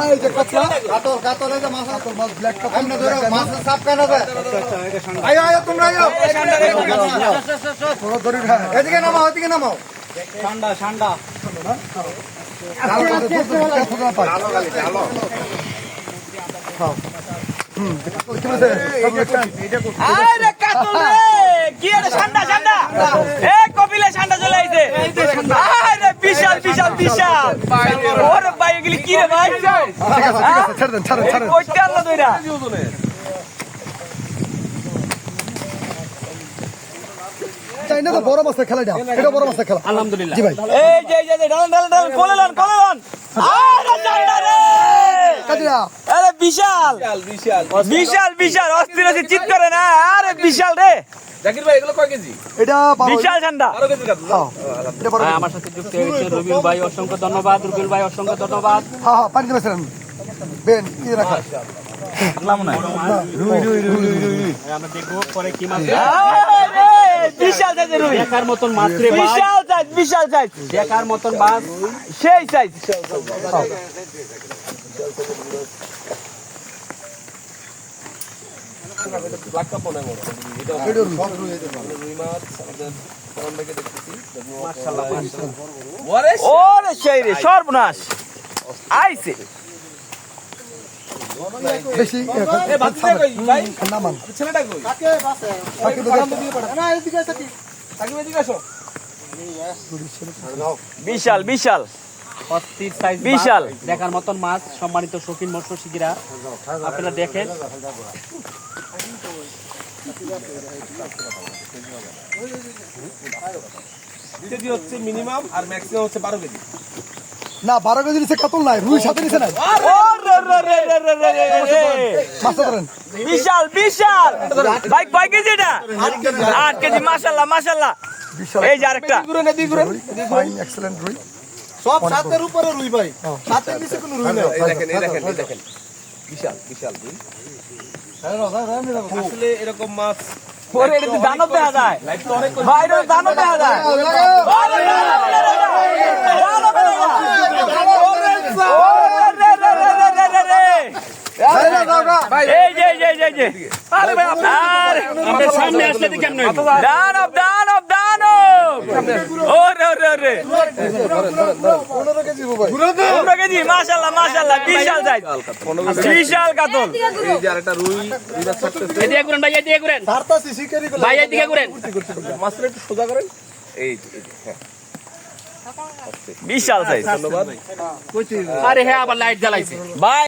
এই যে কাতলা কাতল কাতল এই যে মাছ কাতল মাছ ব্ল্যাক কাতল আমরা ধরো মাছ সাফ কানা যায় আয় আয় তোমরা আয় বড় ধরে এদিকে নামাও ঠান্ডা ঠান্ডা আরে কাতল রে কি রে ঠান্ডা ঠান্ডা এ কপিলে ঠান্ডা চলে আইছে আরে বিশাল বিশাল বিশাল ওরে ভাই এগুলি কি রে ভাই ছেড়ে দেন ছাড়েন ছাড়েন কইতে আল্লাহ দইরা চাই না তো বড় মাছের খেলা এটা বড় মাছের খেলা আলহামদুলিল্লাহ জি ভাই এই যে ডাল কোলেলন আরে ঠান্ডা রে কাদিরা আরে বিশাল বিশাল বিশাল বিশাল অস্থির অস্থির চিৎ করে না আরে বিশাল রে জাকির ভাই এগুলো কয় কেজি? এটা বিশাল ঠান্ডা 12 কেজি কাটলো। এটা বড় আমার সাথে যুক্ত হয়েছে রবিউল ভাই, অসংখ্য ধন্যবাদ। রবিউল ভাই অসংখ্য ধন্যবাদ। হ্যাঁ হ্যাঁ পানি দিবেন বেন কি রাখা আমরা দেখবো পরে কি মাছ। আরে বিশাল সাইজের রুই দেখার মতন মাছ রে ভাই, বিশাল সাইজ দেখার মতন মাছ। সেই সাইজ ব্ল্যাক কাপ মনে হয় এটা রুই মাছ আমাদের কোন ভাইকে দেখতেছি মাশাআল্লাহ ওরে ওরে সেই রে সর্বনাশ আইছে বেশি এ বাচ্চা কই ভাই নামান ছেলেটা কই তাকে না এদিকে সাকি সাকিব এদিকে আসো বিশাল বিশাল অস্থির সাইজ বিশাল। দেখার মতন মাছ। সম্মানিত শৌখিন মৎস্য শিকিরা, আপনারা দেখেন। কেজি হচ্ছে মিনিমাম আর ম্যাক্সিমাম হচ্ছে 12 কেজি না 12 কেজি নিচে কাতল নাই রুই সাথে নিচে নাই ওরে রে রে রে রে রে রে মাছ ধরেন বিশাল বিশাল ভাই কয় কেজি এটা 8 কেজি মাশাআল্লাহ মাশাআল্লাহ এই যে আরেকটা ফাইন এক্সেলেন্ট রুই সব সাতের উপরে রুই ভাই সাতের নিচে কোনো রুই নাই এই দেখেন বিশাল বিশাল রুই আসলে এরকম মাছ ওরে এটা তো দানব দেখা যায় লাইফ তো অনেক ভাই এটা দানব দেখা যায় ওরে দানব দেখা যায় দানব দেখা যায় ওরে ভাই এই যে আরে ভাই আপনার আমাদের সামনে আসলে তো কেমন হইব? দানব দানব দানব ওরে ওরে ওরে 15 কেজি ভাই 15 কেজি মাশাআল্লাহ মাশাআল্লাহ বিশাল সাইজ বিশাল কাতল এই যে আরেকটা রুই মাছ ছাড়তেছে এদিকে ঘুরেন ভাই, এদিকে ঘুরেন সারতাছি শিকারি গুলো ভাই, এদিকে ঘুরেন। মাছটা একটু সোজা করেন এই যে হ্যাঁ বিশাল সাইজ ধন্যবাদ আরে হ্যাঁ, আবার লাইট জ্বালাইছে ভাই